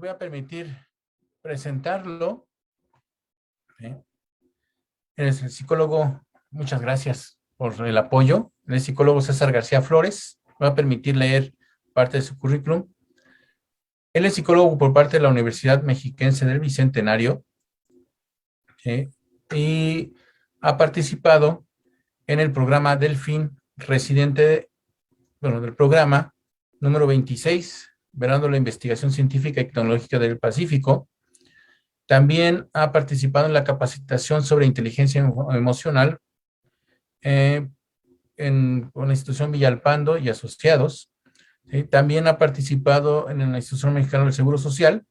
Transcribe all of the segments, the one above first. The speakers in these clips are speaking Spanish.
voy a permitir presentarlo. Él es el psicólogo, muchas gracias por el apoyo. El psicólogo César García Flores. Me va a permitir leer parte de su currículum. Él es psicólogo por parte de la Universidad Mexiquense del Bicentenario, y ha participado en el programa Delfín, residente, del programa número 26, Verano la Investigación Científica y Tecnológica del Pacífico. También ha participado en la capacitación sobre inteligencia emocional con la institución Villalpando y Asociados. ¿Sí? También ha participado en la Institución Mexicana del Seguro Social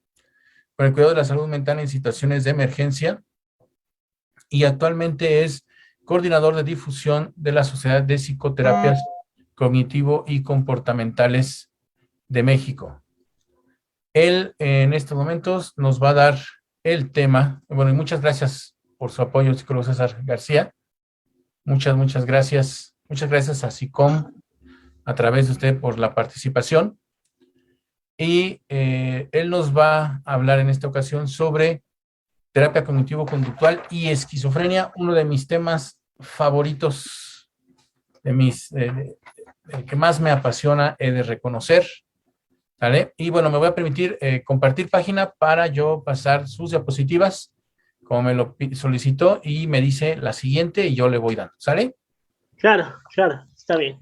para el cuidado de la salud mental en situaciones de emergencia, y actualmente es coordinador de difusión de la Sociedad de Psicoterapias Cognitivo y Comportamentales de México. Él en estos momentos nos va a dar el tema. Bueno, y muchas gracias por su apoyo, psicólogo César García. Muchas gracias. Muchas gracias a SICOM a través de usted por la participación. Y él nos va a hablar en esta ocasión sobre terapia cognitivo-conductual y esquizofrenia, uno de mis temas favoritos, que más me apasiona, he de reconocer. ¿Vale? Y bueno, me voy a permitir compartir página para yo pasar sus diapositivas, como me lo solicitó, y me dice la siguiente y yo le voy dando. ¿Sale? Claro, está bien.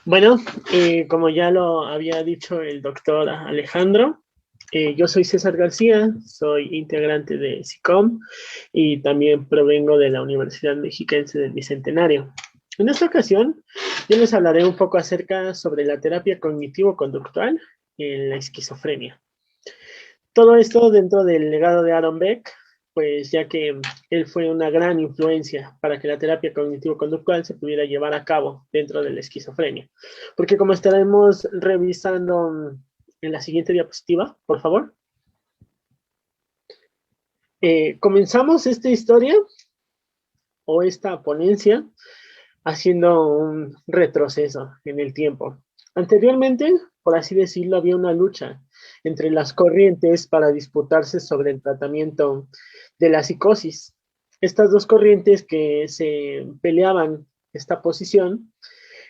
Bueno, como ya lo había dicho el doctor Alejandro, yo soy César García, soy integrante de SICOM y también provengo de la Universidad Mexiquense del Bicentenario. En esta ocasión, yo les hablaré un poco acerca sobre la terapia cognitivo-conductual en la esquizofrenia. Todo esto dentro del legado de Aaron Beck, pues ya que él fue una gran influencia para que la terapia cognitivo-conductual se pudiera llevar a cabo dentro de la esquizofrenia. Porque como estaremos revisando en la siguiente diapositiva, por favor. Comenzamos esta historia o esta ponencia haciendo un retroceso en el tiempo. Anteriormente, por así decirlo, había una lucha entre las corrientes para disputarse sobre el tratamiento de la psicosis. Estas dos corrientes que se peleaban esta posición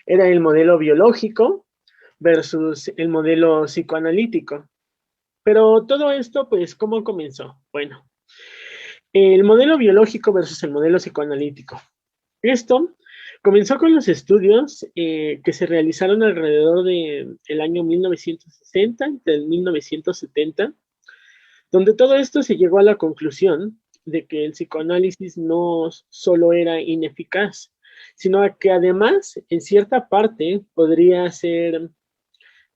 era el modelo biológico versus el modelo psicoanalítico. Pero todo esto, pues, ¿cómo comenzó? Bueno, el modelo biológico versus el modelo psicoanalítico. Esto comenzó con los estudios que se realizaron alrededor del año 1960, del 1970, donde todo esto se llegó a la conclusión de que el psicoanálisis no solo era ineficaz, sino que además, en cierta parte, podría ser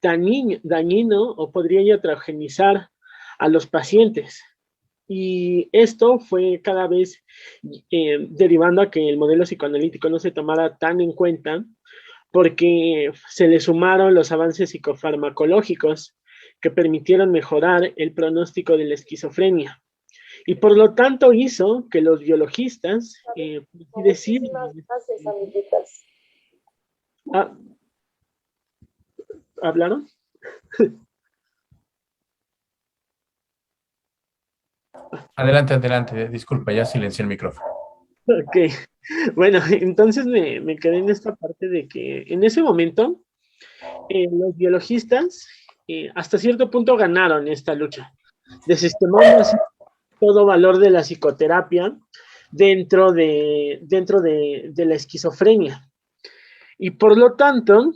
dañino o podría iatrogenizar a los pacientes. Y esto fue cada vez derivando a que el modelo psicoanalítico no se tomara tan en cuenta, porque se le sumaron los avances psicofarmacológicos que permitieron mejorar el pronóstico de la esquizofrenia. Y por lo tanto hizo que los biologistas ¿hablaron? Adelante, disculpa, ya silencié el micrófono. Ok, bueno, entonces me quedé en esta parte de que en ese momento los biologistas hasta cierto punto ganaron esta lucha, desestimando así todo valor de la psicoterapia dentro de la esquizofrenia. Y por lo tanto,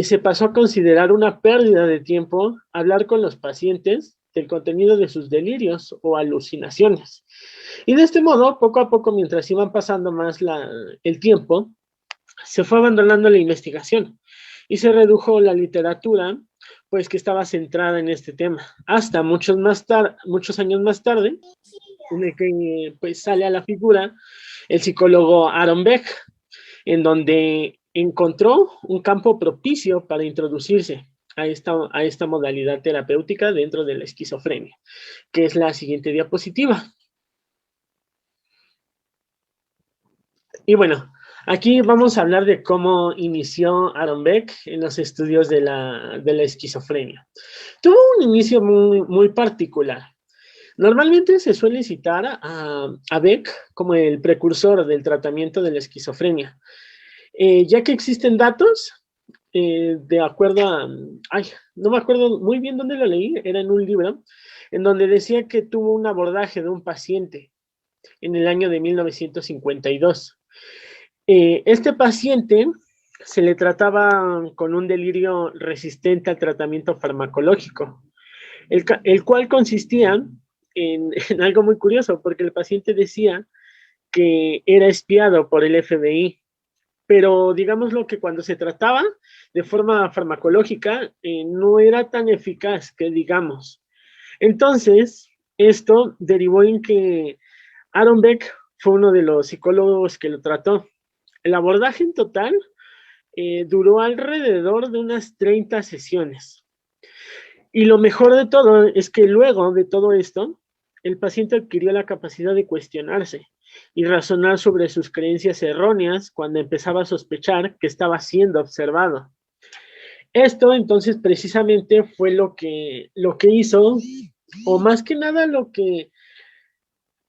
se pasó a considerar una pérdida de tiempo hablar con los pacientes del contenido de sus delirios o alucinaciones. Y de este modo, poco a poco, mientras iban pasando más el tiempo, se fue abandonando la investigación y se redujo la literatura, pues que estaba centrada en este tema, hasta muchos años más tarde, en el que pues sale a la figura el psicólogo Aaron Beck, en donde encontró un campo propicio para introducirse a esta modalidad terapéutica dentro de la esquizofrenia, que es la siguiente diapositiva. Y bueno, Aquí vamos a hablar de cómo inició Aaron Beck en los estudios de la esquizofrenia. Tuvo un inicio muy particular. Normalmente se suele citar a Beck como el precursor del tratamiento de la esquizofrenia, ya que existen datos de acuerdo a, ay, no me acuerdo muy bien dónde lo leí, era en un libro, en donde decía que tuvo un abordaje de un paciente en el año de 1952. Este paciente se le trataba con un delirio resistente al tratamiento farmacológico, el cual consistía en algo muy curioso, porque el paciente decía que era espiado por el FBI, pero digámoslo que cuando se trataba de forma farmacológica no era tan eficaz que digamos. Entonces, esto derivó en que Aaron Beck fue uno de los psicólogos que lo trató. El abordaje en total duró alrededor de unas 30 sesiones. Y lo mejor de todo es que luego de todo esto, el paciente adquirió la capacidad de cuestionarse y razonar sobre sus creencias erróneas cuando empezaba a sospechar que estaba siendo observado. Esto entonces precisamente fue lo que hizo, o más que nada lo que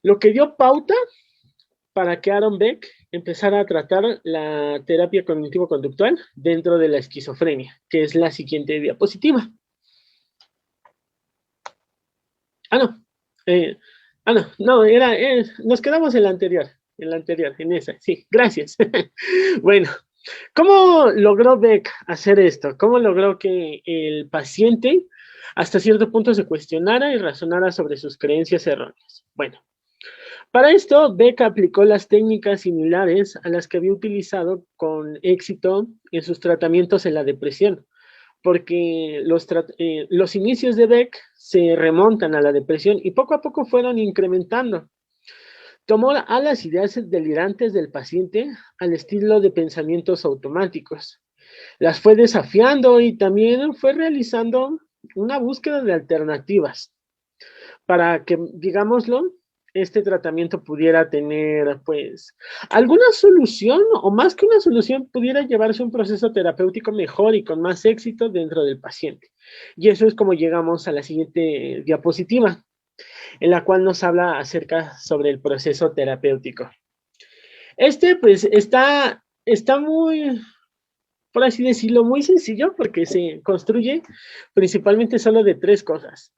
dio pauta para que Aaron Beck empezara a tratar la terapia cognitivo-conductual dentro de la esquizofrenia, que es la siguiente diapositiva. Nos quedamos en la anterior, en esa, sí, gracias. Bueno, ¿cómo logró Beck hacer esto? ¿Cómo logró que el paciente hasta cierto punto se cuestionara y razonara sobre sus creencias erróneas? Bueno, para esto Beck aplicó las técnicas similares a las que había utilizado con éxito en sus tratamientos en la depresión, porque los inicios de Beck se remontan a la depresión y poco a poco fueron incrementando. Tomó a las ideas delirantes del paciente al estilo de pensamientos automáticos. Las fue desafiando y también fue realizando una búsqueda de alternativas para que, digámoslo, este tratamiento pudiera tener, pues, alguna solución, o más que una solución, pudiera llevarse un proceso terapéutico mejor y con más éxito dentro del paciente. Y eso es como llegamos a la siguiente diapositiva, en la cual nos habla acerca sobre el proceso terapéutico. Pues, está muy, por así decirlo, muy sencillo, porque se construye principalmente solo de 3 cosas.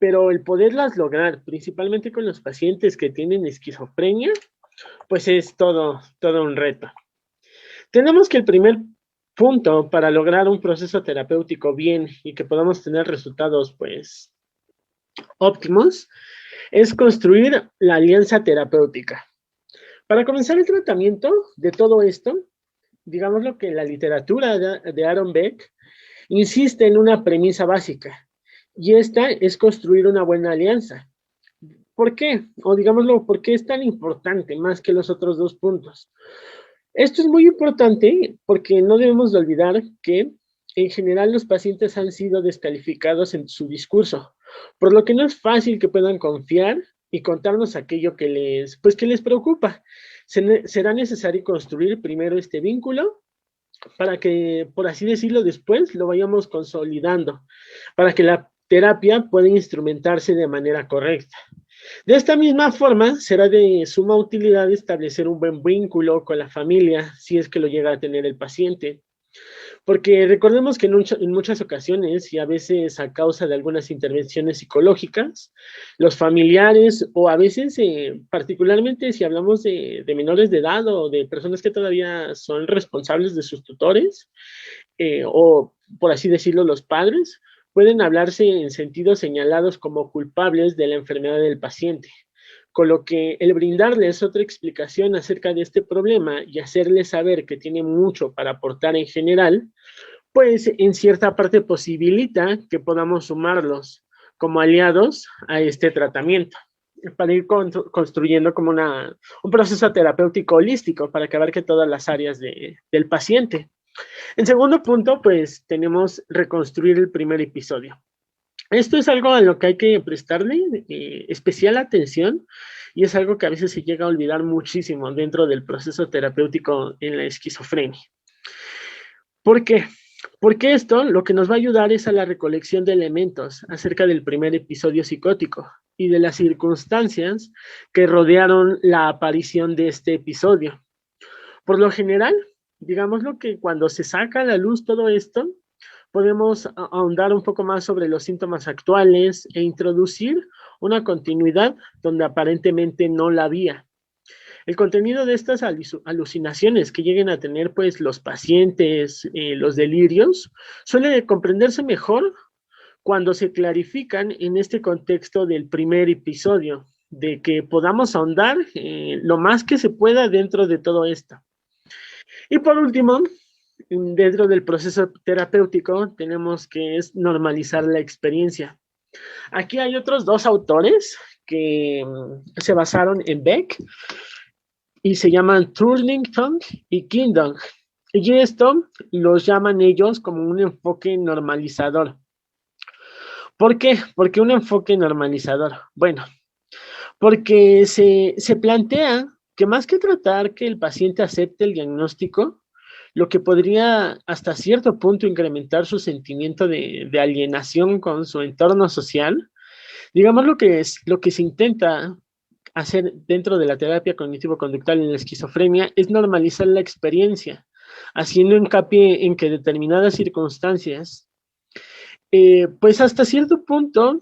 Pero el poderlas lograr, principalmente con los pacientes que tienen esquizofrenia, pues es todo un reto. Tenemos que el primer punto para lograr un proceso terapéutico bien y que podamos tener resultados, pues, óptimos, es construir la alianza terapéutica. Para comenzar el tratamiento de todo esto, digámoslo que la literatura de Aaron Beck insiste en una premisa básica, y esta es construir una buena alianza. ¿Por qué? O digámoslo, ¿por qué es tan importante más que los otros 2 puntos? Esto es muy importante porque no debemos de olvidar que en general los pacientes han sido descalificados en su discurso, por lo que no es fácil que puedan confiar y contarnos aquello que les preocupa. Será necesario construir primero este vínculo para que, por así decirlo, después lo vayamos consolidando, para que la terapia pueda instrumentarse de manera correcta. De esta misma forma, será de suma utilidad establecer un buen vínculo con la familia, si es que lo llega a tener el paciente. Porque recordemos que en muchas ocasiones, y a veces a causa de algunas intervenciones psicológicas, los familiares, o a veces, particularmente si hablamos de menores de edad o de personas que todavía son responsables de sus tutores, o por así decirlo, los padres, pueden hablarse en sentidos señalados como culpables de la enfermedad del paciente, con lo que el brindarles otra explicación acerca de este problema y hacerles saber que tiene mucho para aportar en general, pues en cierta parte posibilita que podamos sumarlos como aliados a este tratamiento, para ir construyendo como un proceso terapéutico holístico para que abarque todas las áreas del paciente. En segundo punto, pues tenemos reconstruir el primer episodio. Esto es algo a lo que hay que prestarle especial atención y es algo que a veces se llega a olvidar muchísimo dentro del proceso terapéutico en la esquizofrenia. ¿Por qué? Porque esto lo que nos va a ayudar es a la recolección de elementos acerca del primer episodio psicótico y de las circunstancias que rodearon la aparición de este episodio. Por lo general, digámoslo que cuando se saca a la luz todo esto, podemos ahondar un poco más sobre los síntomas actuales e introducir una continuidad donde aparentemente no la había. El contenido de estas alucinaciones que lleguen a tener pues los pacientes, los delirios, suele comprenderse mejor cuando se clarifican en este contexto del primer episodio, de que podamos ahondar lo más que se pueda dentro de todo esto. Y por último, dentro del proceso terapéutico tenemos que es normalizar la experiencia. Aquí hay otros dos autores que se basaron en Beck y se llaman Turlington y Kingdom. Y esto los llaman ellos como un enfoque normalizador. ¿Por qué? ¿Por qué un enfoque normalizador? Bueno, porque se plantea que más que tratar que el paciente acepte el diagnóstico, lo que podría hasta cierto punto incrementar su sentimiento de alienación con su entorno social, digamos lo que se intenta hacer dentro de la terapia cognitivo-conductual en la esquizofrenia es normalizar la experiencia, haciendo hincapié en que determinadas circunstancias, pues hasta cierto punto,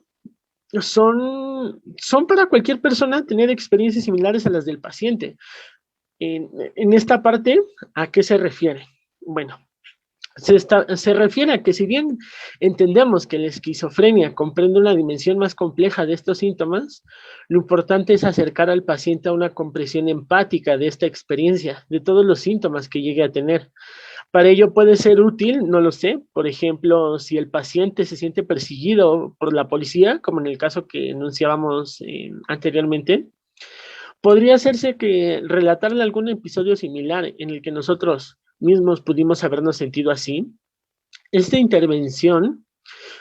son para cualquier persona tener experiencias similares a las del paciente. En esta parte, ¿a qué se refiere? Bueno, se refiere a que si bien entendemos que la esquizofrenia comprende una dimensión más compleja de estos síntomas, lo importante es acercar al paciente a una comprensión empática de esta experiencia, de todos los síntomas que llegue a tener. Para ello puede ser útil, no lo sé, por ejemplo, si el paciente se siente perseguido por la policía, como en el caso que enunciábamos anteriormente, podría hacerse que relatarle algún episodio similar en el que nosotros mismos pudimos habernos sentido así. Esta intervención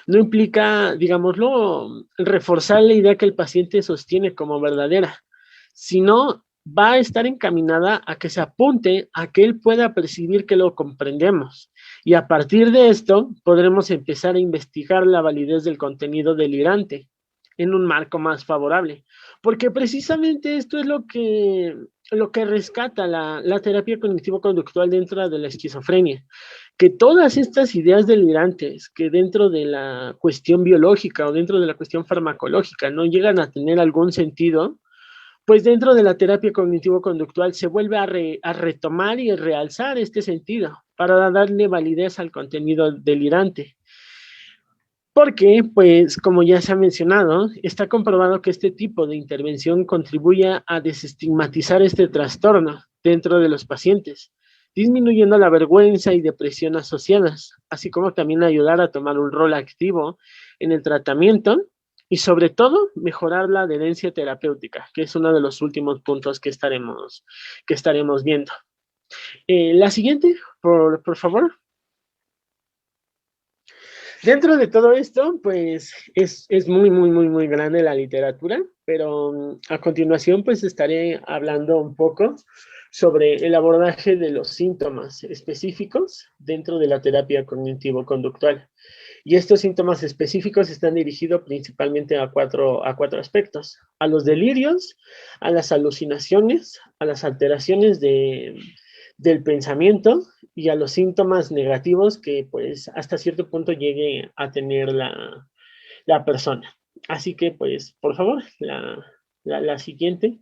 no implica, digámoslo, reforzar la idea que el paciente sostiene como verdadera, sino va a estar encaminada a que se apunte a que él pueda percibir que lo comprendemos. Y a partir de esto podremos empezar a investigar la validez del contenido delirante en un marco más favorable. Porque precisamente esto es lo que rescata la terapia cognitivo-conductual dentro de la esquizofrenia. Que todas estas ideas delirantes que dentro de la cuestión biológica o dentro de la cuestión farmacológica no llegan a tener algún sentido, pues dentro de la terapia cognitivo-conductual se vuelve a retomar y a realzar este sentido para darle validez al contenido delirante. Porque, pues, como ya se ha mencionado, está comprobado que este tipo de intervención contribuye a desestigmatizar este trastorno dentro de los pacientes, disminuyendo la vergüenza y depresión asociadas, así como también ayudar a tomar un rol activo en el tratamiento y sobre todo mejorar la adherencia terapéutica, que es uno de los últimos puntos que estaremos viendo. La siguiente, por favor. Dentro de todo esto, pues es muy grande la literatura, pero a continuación pues estaré hablando un poco sobre el abordaje de los síntomas específicos dentro de la terapia cognitivo-conductual. Y estos síntomas específicos están dirigidos principalmente a cuatro aspectos: a los delirios, a las alucinaciones, a las alteraciones del pensamiento y a los síntomas negativos que pues hasta cierto punto llegue a tener la persona. Así que pues por favor, la siguiente.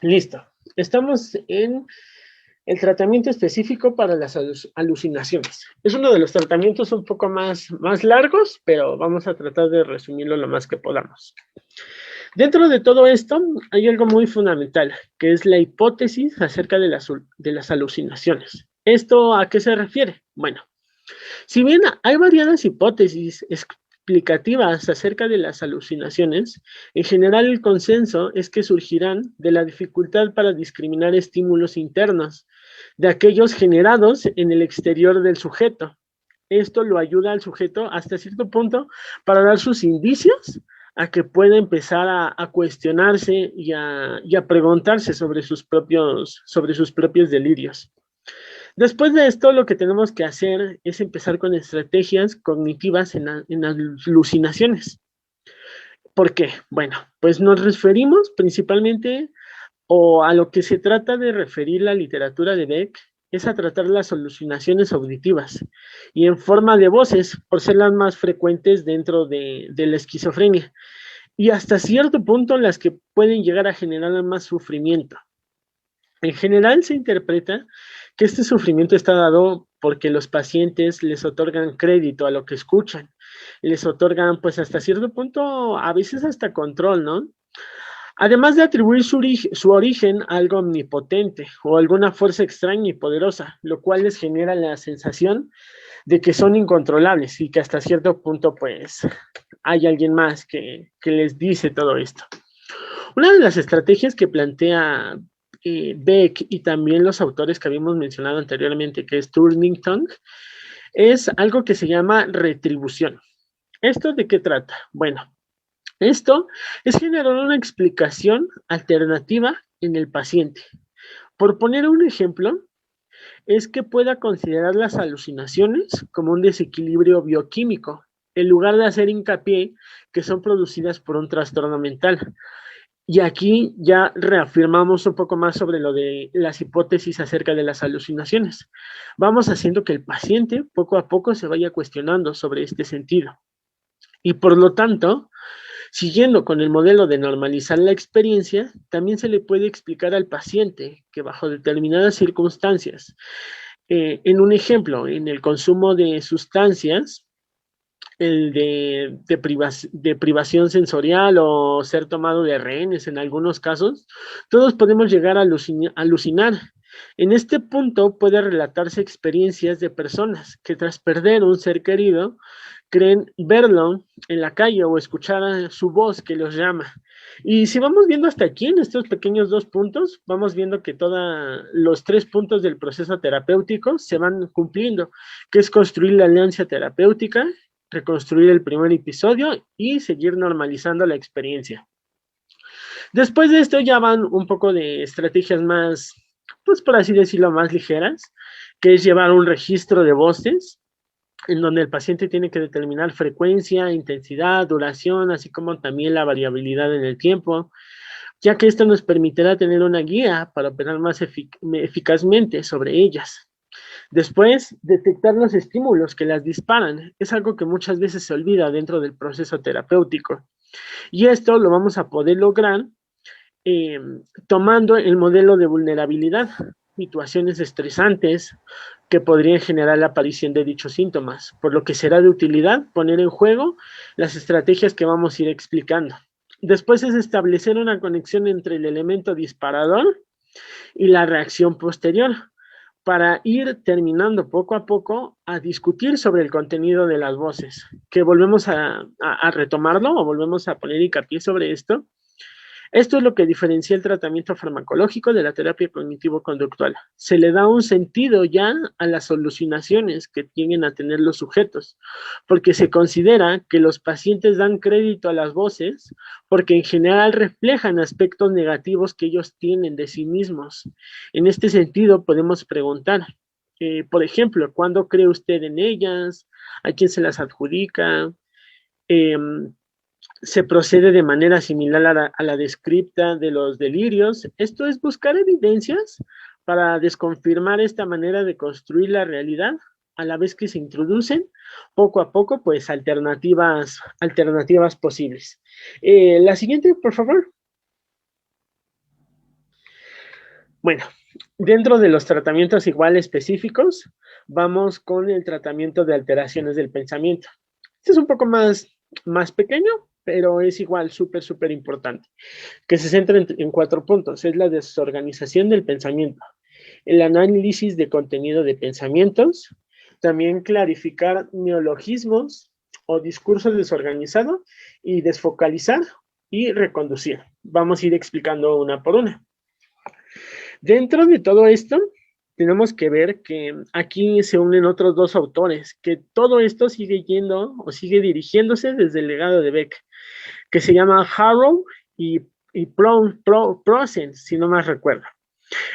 Listo. Estamos en el tratamiento específico para las alucinaciones. Es uno de los tratamientos un poco más largos, pero vamos a tratar de resumirlo lo más que podamos. Dentro de todo esto hay algo muy fundamental, que es la hipótesis acerca de las alucinaciones. ¿Esto a qué se refiere? Bueno, si bien hay variadas hipótesis explicativas acerca de las alucinaciones, en general el consenso es que surgirán de la dificultad para discriminar estímulos internos de aquellos generados en el exterior del sujeto, Esto lo ayuda al sujeto hasta cierto punto para dar sus indicios a que pueda empezar a cuestionarse y a preguntarse sobre sus propios delirios. Después de esto, lo que tenemos que hacer es empezar con estrategias cognitivas en alucinaciones. ¿Por qué? Bueno, pues nos referimos principalmente, o a lo que se trata de referir la literatura de Beck, es a tratar las alucinaciones auditivas y en forma de voces, por ser las más frecuentes dentro de la esquizofrenia, y hasta cierto punto las que pueden llegar a generar más sufrimiento. En general se interpreta que este sufrimiento está dado porque los pacientes les otorgan crédito a lo que escuchan, les otorgan pues hasta cierto punto, a veces hasta control, ¿no? Además de atribuir su origen a algo omnipotente o alguna fuerza extraña y poderosa, lo cual les genera la sensación de que son incontrolables y que hasta cierto punto pues hay alguien más que les dice todo esto. Una de las estrategias que plantea Beck y también los autores que habíamos mencionado anteriormente, que es Turnington, es algo que se llama retribución. ¿Esto de qué trata? Bueno, esto es generar una explicación alternativa en el paciente. Por poner un ejemplo, es que pueda considerar las alucinaciones como un desequilibrio bioquímico, en lugar de hacer hincapié que son producidas por un trastorno mental. Y aquí ya reafirmamos un poco más sobre lo de las hipótesis acerca de las alucinaciones. Vamos haciendo que el paciente poco a poco se vaya cuestionando sobre este sentido. Y por lo tanto, siguiendo con el modelo de normalizar la experiencia, también se le puede explicar al paciente que bajo determinadas circunstancias, en un ejemplo, en el consumo de sustancias, el de privación sensorial o ser tomado de rehenes en algunos casos, todos podemos llegar a alucinar. En este punto puede relatarse experiencias de personas que tras perder un ser querido, creen verlo en la calle o escuchar su voz que los llama. Y si vamos viendo hasta aquí, en estos pequeños 2 puntos, vamos viendo que todos los 3 puntos del proceso terapéutico se van cumpliendo, que es construir la alianza terapéutica, reconstruir el primer episodio y seguir normalizando la experiencia. Después de esto ya van un poco de estrategias más, pues por así decirlo, más ligeras, que es llevar un registro de voces, en donde el paciente tiene que determinar frecuencia, intensidad, duración, así como también la variabilidad en el tiempo, ya que esto nos permitirá tener una guía para operar más eficazmente sobre ellas. Después, detectar los estímulos que las disparan es algo que muchas veces se olvida dentro del proceso terapéutico. Y esto lo vamos a poder lograr tomando el modelo de vulnerabilidad, situaciones estresantes que podrían generar la aparición de dichos síntomas, por lo que será de utilidad poner en juego las estrategias que vamos a ir explicando. Después es establecer una conexión entre el elemento disparador y la reacción posterior, para ir terminando poco a poco a discutir sobre el contenido de las voces, que volvemos a retomarlo o volvemos a poner hincapié sobre esto. Esto es lo que diferencia el tratamiento farmacológico de la terapia cognitivo-conductual. Se le da un sentido ya a las alucinaciones que tienen a tener los sujetos, porque se considera que los pacientes dan crédito a las voces porque en general reflejan aspectos negativos que ellos tienen de sí mismos. En este sentido, podemos preguntar, por ejemplo, ¿cuándo cree usted en ellas? ¿A quién se las adjudica? Se procede de manera similar a la descripta de los delirios. Esto es buscar evidencias para desconfirmar esta manera de construir la realidad, a la vez que se introducen poco a poco, pues, alternativas posibles. La siguiente, por favor. Bueno, dentro de los tratamientos igual específicos, vamos con el tratamiento de alteraciones del pensamiento. Este es un poco más pequeño, pero es igual súper importante, que se centra en 4 puntos. Es la desorganización del pensamiento, el análisis de contenido de pensamientos, también clarificar neologismos o discurso desorganizado y desfocalizar y reconducir. Vamos a ir explicando una por una. Dentro de todo esto, tenemos que ver que aquí se unen otros dos autores, que todo esto sigue yendo o sigue dirigiéndose desde el legado de Beck, que se llama Harrow y Prosen, si no más recuerdo.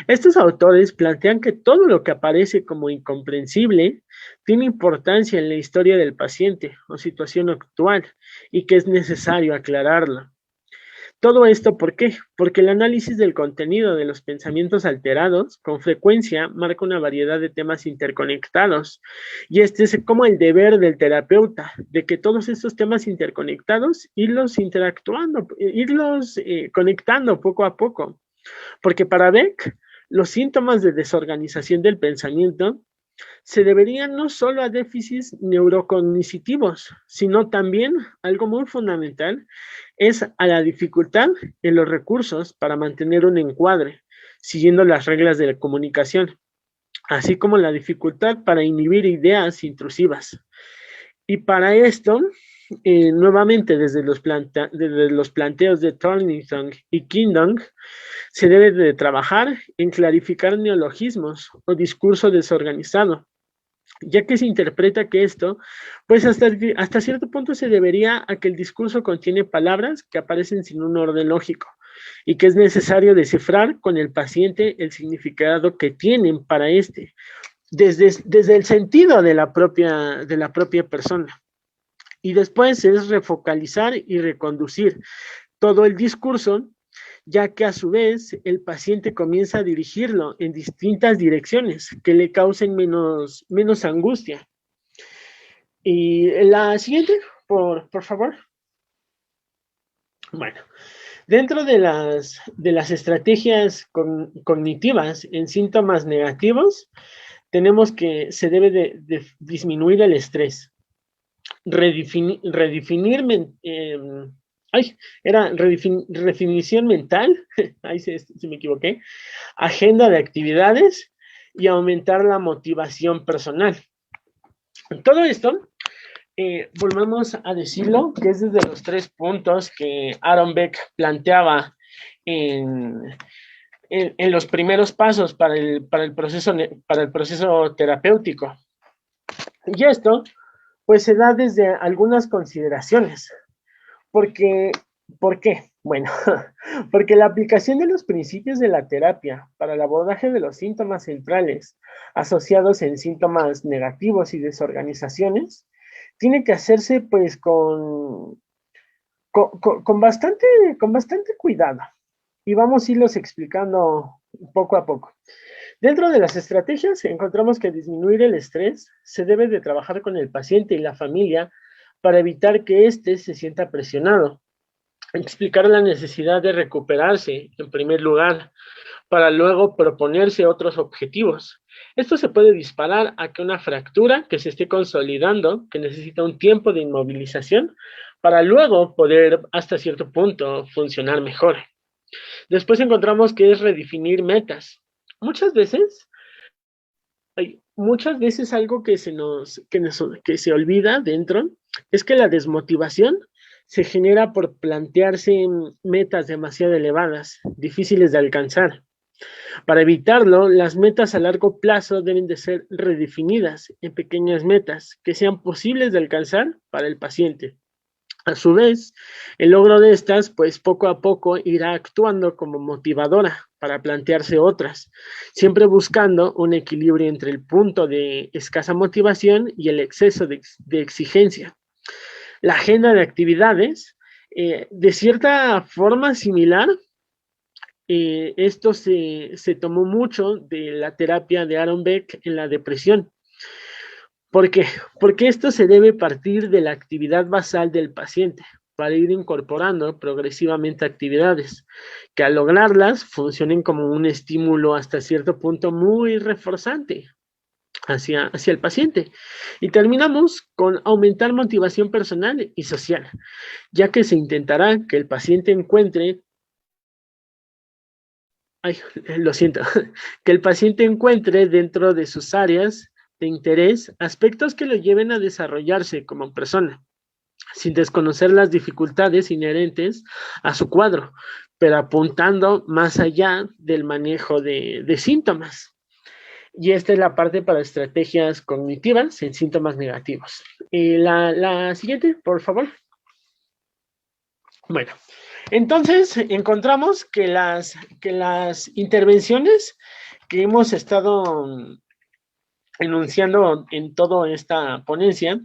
Estos autores plantean que todo lo que aparece como incomprensible tiene importancia en la historia del paciente o situación actual y que es necesario aclararlo. Todo esto, ¿por qué? Porque el análisis del contenido de los pensamientos alterados con frecuencia marca una variedad de temas interconectados. Y este es como el deber del terapeuta, de que todos estos temas interconectados, irlos interactuando, irlos conectando poco a poco. Porque para Beck, los síntomas de desorganización del pensamiento se deberían no solo a déficits neurocognitivos, sino también, algo muy fundamental, es a la dificultad en los recursos para mantener un encuadre, siguiendo las reglas de la comunicación, así como la dificultad para inhibir ideas intrusivas. Y para esto, nuevamente desde los planteos de Turlington y Kingdon, se debe de trabajar en clarificar neologismos o discurso desorganizado, ya que se interpreta que esto, pues hasta cierto punto se debería a que el discurso contiene palabras que aparecen sin un orden lógico y que es necesario descifrar con el paciente el significado que tienen para este, desde el sentido de la propia persona. Y después es refocalizar y reconducir todo el discurso, ya que a su vez el paciente comienza a dirigirlo en distintas direcciones que le causen menos angustia. Y la siguiente, por favor. Bueno, dentro de las estrategias cognitivas en síntomas negativos, tenemos que se debe de disminuir el estrés, redefinición mental, ahí se me equivoqué, agenda de actividades y aumentar la motivación personal. Todo esto, volvemos a decirlo, que es desde los 3 puntos que Aaron Beck planteaba en los primeros pasos para el proceso terapéutico. Y esto, pues se da desde algunas consideraciones. ¿Por qué? Bueno, porque la aplicación de los principios de la terapia para el abordaje de los síntomas centrales asociados en síntomas negativos y desorganizaciones tiene que hacerse pues con bastante cuidado. Y vamos a irlos explicando poco a poco. Dentro de las estrategias encontramos que disminuir el estrés se debe de trabajar con el paciente y la familia para evitar que éste se sienta presionado. Explicar la necesidad de recuperarse, en primer lugar, para luego proponerse otros objetivos. Esto se puede disparar a que una fractura que se esté consolidando, que necesita un tiempo de inmovilización, para luego poder, hasta cierto punto, funcionar mejor. Después encontramos que es redefinir metas. Muchas veces algo que se olvida dentro es que la desmotivación se genera por plantearse metas demasiado elevadas, difíciles de alcanzar. Para evitarlo, las metas a largo plazo deben de ser redefinidas en pequeñas metas que sean posibles de alcanzar para el paciente. A su vez, el logro de estas, pues poco a poco irá actuando como motivadora para plantearse otras, siempre buscando un equilibrio entre el punto de escasa motivación y el exceso de exigencia. La agenda de actividades, de cierta forma similar, esto se tomó mucho de la terapia de Aaron Beck en la depresión. ¿Por qué? Porque esto se debe partir de la actividad basal del paciente para ir incorporando progresivamente actividades que al lograrlas funcionen como un estímulo hasta cierto punto muy reforzante hacia el paciente. Y terminamos con aumentar motivación personal y social, ya que se intentará que el paciente encuentre que el paciente encuentre dentro de sus áreas de interés aspectos que lo lleven a desarrollarse como persona, sin desconocer las dificultades inherentes a su cuadro, pero apuntando más allá del manejo de síntomas. Y esta es la parte para estrategias cognitivas en síntomas negativos. La siguiente, por favor. Bueno, entonces encontramos que las intervenciones que hemos estado enunciando en toda esta ponencia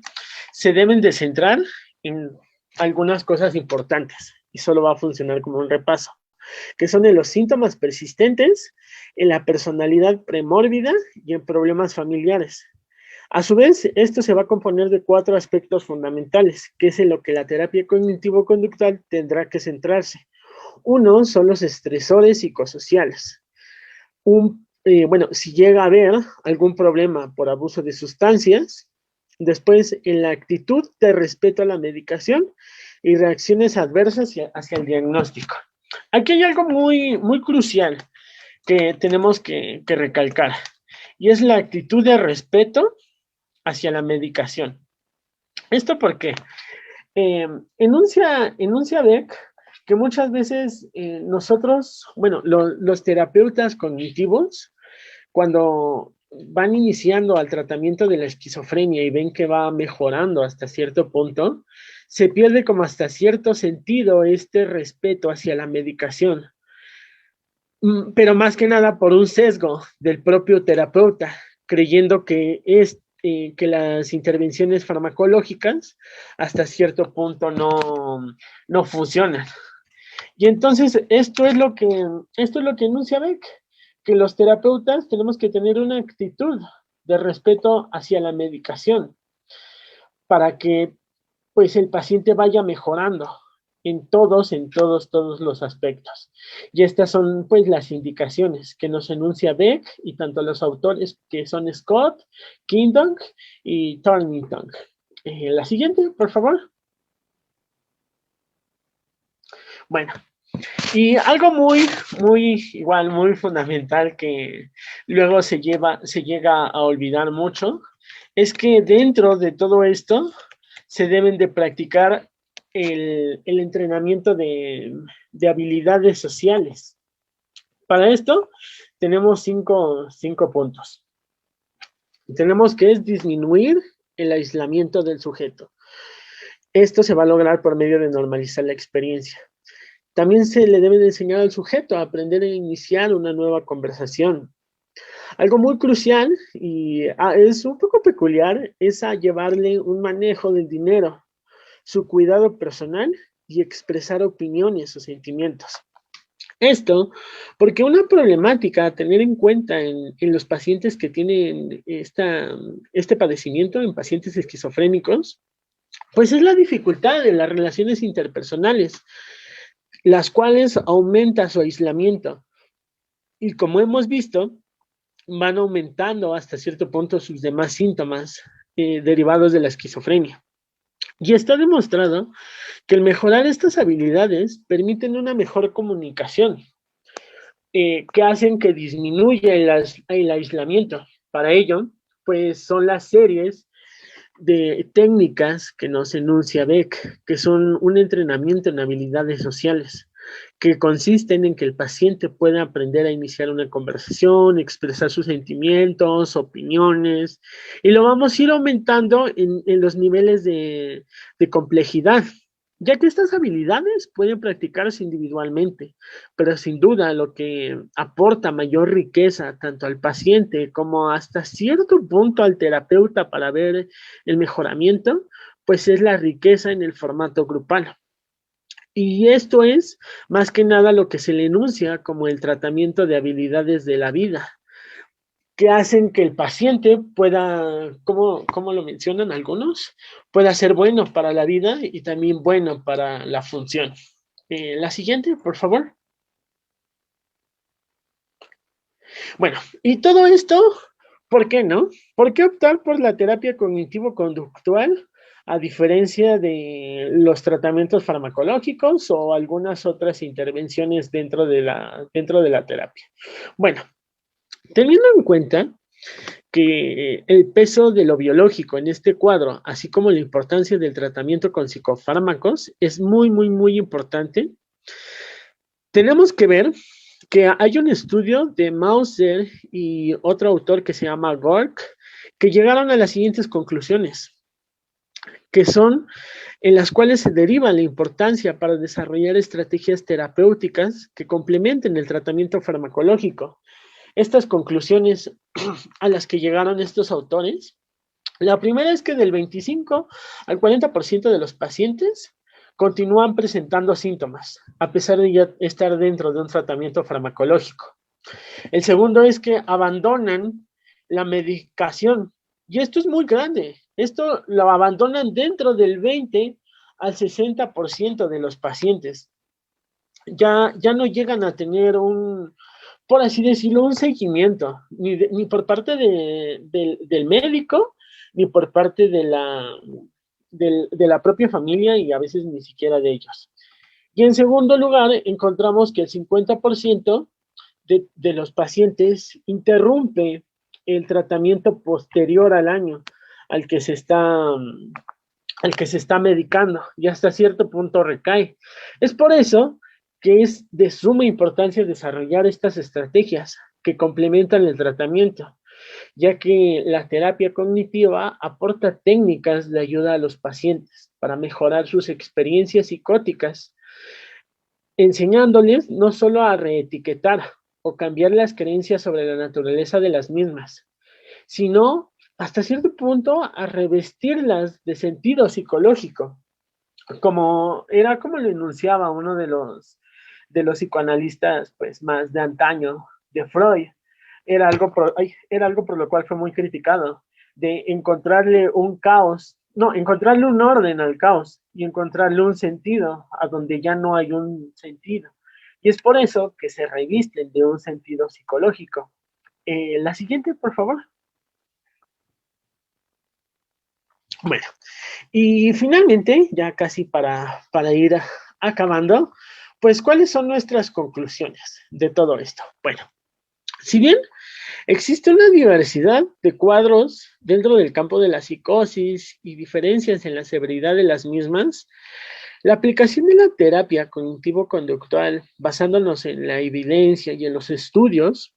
se deben de centrar en algunas cosas importantes y solo va a funcionar como un repaso, que son en los síntomas persistentes, en la personalidad premórbida y en problemas familiares. A su vez, esto se va a componer de 4 aspectos fundamentales, que es en lo que la terapia cognitivo-conductual tendrá que centrarse. Uno son los estresores psicosociales. Bueno, si llega a haber algún problema por abuso de sustancias, después en la actitud de respeto a la medicación y reacciones adversas hacia el diagnóstico. Aquí hay algo muy, muy crucial que tenemos que recalcar, y es la actitud de respeto hacia la medicación. ¿Esto por qué? Enuncia Beck que muchas veces nosotros, bueno, los terapeutas cognitivos, cuando van iniciando al tratamiento de la esquizofrenia y ven que va mejorando hasta cierto punto, se pierde como hasta cierto sentido este respeto hacia la medicación, pero más que nada por un sesgo del propio terapeuta, creyendo que que las intervenciones farmacológicas hasta cierto punto no funcionan. Y entonces esto es lo que enuncia Beck, que los terapeutas tenemos que tener una actitud de respeto hacia la medicación para que pues el paciente vaya mejorando en todos los aspectos. Y estas son pues las indicaciones que nos enuncia Beck y tanto los autores que son Scott, Kingdon y Thornton. La siguiente, por favor. Bueno, y algo muy fundamental que luego se llega a olvidar mucho, es que dentro de todo esto se deben de practicar el entrenamiento de habilidades sociales. Para esto tenemos cinco puntos. Tenemos que es disminuir el aislamiento del sujeto. Esto se va a lograr por medio de normalizar la experiencia. También se le debe de enseñar al sujeto a aprender a iniciar una nueva conversación. Algo muy crucial y es un poco peculiar es a llevarle un manejo del dinero, su cuidado personal y expresar opiniones o sentimientos. Esto porque una problemática a tener en cuenta en los pacientes que tienen este padecimiento, en pacientes esquizofrénicos, pues es la dificultad de las relaciones interpersonales, las cuales aumentan su aislamiento. Y como hemos visto, van aumentando hasta cierto punto sus demás síntomas derivados de la esquizofrenia. Y está demostrado que el mejorar estas habilidades permiten una mejor comunicación, que hacen que disminuya el aislamiento. Para ello, pues son las series de técnicas que nos enuncia Beck, que son un entrenamiento en habilidades sociales, que consisten en que el paciente pueda aprender a iniciar una conversación, expresar sus sentimientos, opiniones, y lo vamos a ir aumentando en los niveles de complejidad, ya que estas habilidades pueden practicarse individualmente, pero sin duda lo que aporta mayor riqueza tanto al paciente como hasta cierto punto al terapeuta para ver el mejoramiento, pues es la riqueza en el formato grupal. Y esto es más que nada lo que se le enuncia como el tratamiento de habilidades de la vida, que hacen que el paciente pueda, como lo mencionan algunos, pueda ser bueno para la vida y también bueno para la función. La siguiente, por favor. Bueno, y todo esto, ¿por qué no? ¿Por qué optar por la terapia cognitivo-conductual a diferencia de los tratamientos farmacológicos o algunas otras intervenciones dentro de la terapia? Bueno, teniendo en cuenta que el peso de lo biológico en este cuadro, así como la importancia del tratamiento con psicofármacos, es muy, muy, muy importante, tenemos que ver que hay un estudio de Mauser y otro autor que se llama Gork, que llegaron a las siguientes conclusiones, que son en las cuales se deriva la importancia para desarrollar estrategias terapéuticas que complementen el tratamiento farmacológico. Estas conclusiones a las que llegaron estos autores, la primera es que del 25 al 40% de los pacientes continúan presentando síntomas, a pesar de ya estar dentro de un tratamiento farmacológico. El segundo es que abandonan la medicación, y esto es muy grande. Esto lo abandonan dentro del 20 al 60% de los pacientes. Ya no llegan a tener por así decirlo, un seguimiento, ni por parte del médico, ni por parte de la propia familia y a veces ni siquiera de ellos. Y en segundo lugar, encontramos que el 50% de los pacientes interrumpe el tratamiento posterior al año al que se está medicando y hasta cierto punto recae. Es por eso que es de suma importancia desarrollar estas estrategias que complementan el tratamiento, ya que la terapia cognitiva aporta técnicas de ayuda a los pacientes para mejorar sus experiencias psicóticas, enseñándoles no solo a reetiquetar o cambiar las creencias sobre la naturaleza de las mismas, sino hasta cierto punto a revestirlas de sentido psicológico, como lo enunciaba uno de los psicoanalistas pues más de antaño, de Freud. Era algo por lo cual fue muy criticado, de encontrarle un orden al caos y encontrarle un sentido a donde ya no hay un sentido. Y es por eso que se revisten de un sentido psicológico. La siguiente, por favor. Bueno, y finalmente, ya casi para ir acabando, pues, ¿cuáles son nuestras conclusiones de todo esto? Bueno, si bien existe una diversidad de cuadros dentro del campo de la psicosis y diferencias en la severidad de las mismas, la aplicación de la terapia cognitivo-conductual, basándonos en la evidencia y en los estudios,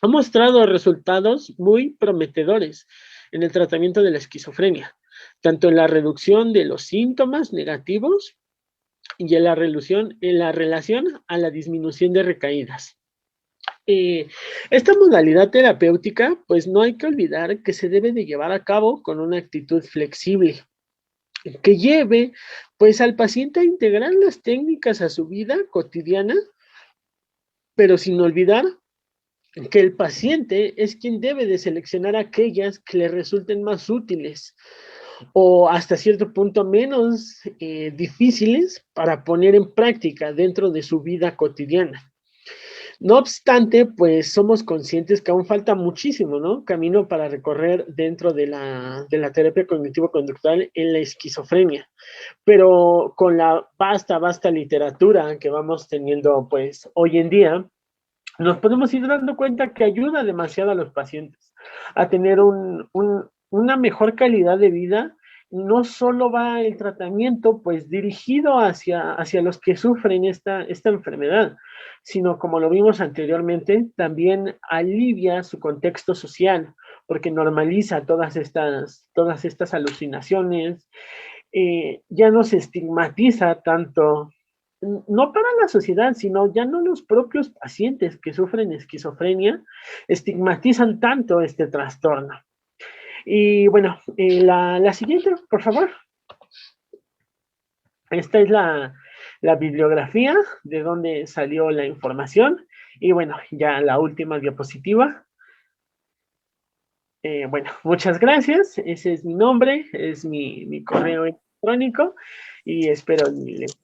ha mostrado resultados muy prometedores en el tratamiento de la esquizofrenia, tanto en la reducción de los síntomas negativos y en la relación a la disminución de recaídas. Esta modalidad terapéutica, pues no hay que olvidar que se debe de llevar a cabo con una actitud flexible, que lleve pues al paciente a integrar las técnicas a su vida cotidiana, pero sin olvidar que el paciente es quien debe de seleccionar aquellas que le resulten más útiles o hasta cierto punto menos difíciles para poner en práctica dentro de su vida cotidiana. No obstante, pues somos conscientes que aún falta muchísimo, ¿no? Camino para recorrer dentro de la terapia cognitivo-conductual en la esquizofrenia. Pero con la vasta literatura que vamos teniendo, pues, hoy en día, nos podemos ir dando cuenta que ayuda demasiado a los pacientes a tener una mejor calidad de vida. No solo va el tratamiento pues dirigido hacia los que sufren esta enfermedad, sino como lo vimos anteriormente, también alivia su contexto social, porque normaliza todas estas alucinaciones, ya no se estigmatiza tanto, no para la sociedad, sino ya no los propios pacientes que sufren esquizofrenia estigmatizan tanto este trastorno. Y bueno, la siguiente, por favor. Esta es la bibliografía de donde salió la información. Y bueno, ya la última diapositiva. Bueno, muchas gracias. Ese es mi nombre, es mi correo electrónico y espero les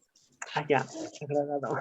haya agradado.